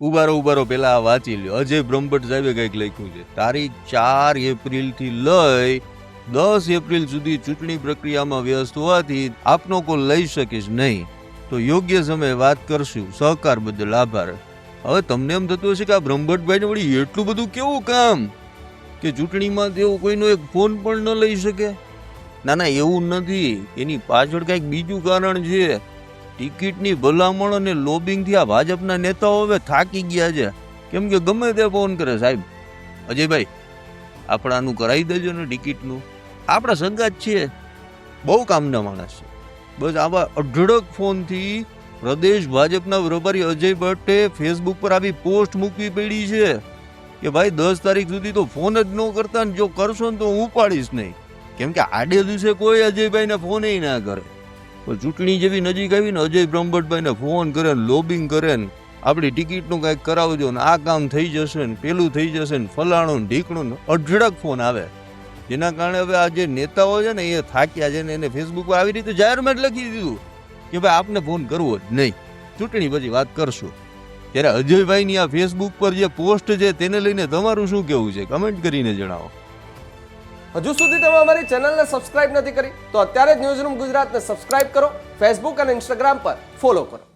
ઉભારો પેલા આ વાંચી લ્યો. અજય બ્રહ્મભટ્ટ સાહેબે કંઈક લખ્યું છે. તારીખ 4 એપ્રિલથી લઈ 10 એપ્રિલ સુધી ચૂંટણી પ્રક્રિયામાં વ્યસ્ત હોવાથી આપનો કોલ લઈ શકીશ નહીં, તો યોગ્ય સમયે વાત કરશું. સહકાર બદલ આભાર. હવે તમને એમ થતું હશે કે આ બ્રહ્મભટ્ટભાઈને વળી એટલું બધું કેવું કામ કે ચૂંટણીમાં તેઓ કોઈનો એક ફોન પણ ન લઈ શકે? ના, એવું નથી. એની પાછળ કંઈક બીજું કારણ છે. ટિકિટની ભલામણ અને લોબિંગથી આ ભાજપના નેતાઓ હવે થાકી ગયા છે. કેમ કે ગમે તે ફોન કરે, સાહેબ અજયભાઈ આપણાનું કરાવી દેજો ને ટિકિટનું, આપણા સંગાત છે, બહુ કામના માણસ છે. બસ આવા અઢળક ફોનથી પ્રદેશ ભાજપના પ્રભારી અજય ભટ્ટે ફેસબુક પર આવી પોસ્ટ મૂકવી પડી છે કે ભાઈ 10 તારીખ સુધી તો ફોન જ ન કરતા, ને જો કરશો ને તો હું ઉપાડીશ નહીં. કેમ કે આડે દિવસે કોઈ અજયભાઈને ફોન ના કરે. પણ ચૂંટણી જેવી નજીક આવીને અજય બ્રહ્મભટ્ટભાઈને ફોન કરે ને લોબિંગ કરે ને આપણી ટિકિટનું કાંઈક કરાવજો ને આ કામ થઈ જશે ને પેલું થઈ જશે ને ફલાણું ને ઢીકણું ને અઢળક ફોન આવે. જેના કારણે હવે આ જે નેતાઓ છે ને એ થાક્યા છે ને એને ફેસબુક પર આવી રીતે જાહેરમાં જ લખી દીધું કે ભાઈ આપને ફોન કરવો જ નહીં, ચૂંટણી પછી વાત કરશું. ત્યારે અજયભાઈની આ ફેસબુક પર જે પોસ્ટ છે તેને લઈને તમારું શું કહેવું છે? કમેન્ટ કરીને જણાવો. હજુ સુધી તમે અમારી ચેનલને સબસ્ક્રાઇબ નથી કરી તો અત્યારે જ ન્યૂઝરૂમ ગુજરાતને સબસ્ક્રાઇબ કરો, ફેસબુક અને ઇન્સ્ટાગ્રામ પર ફોલો કરો.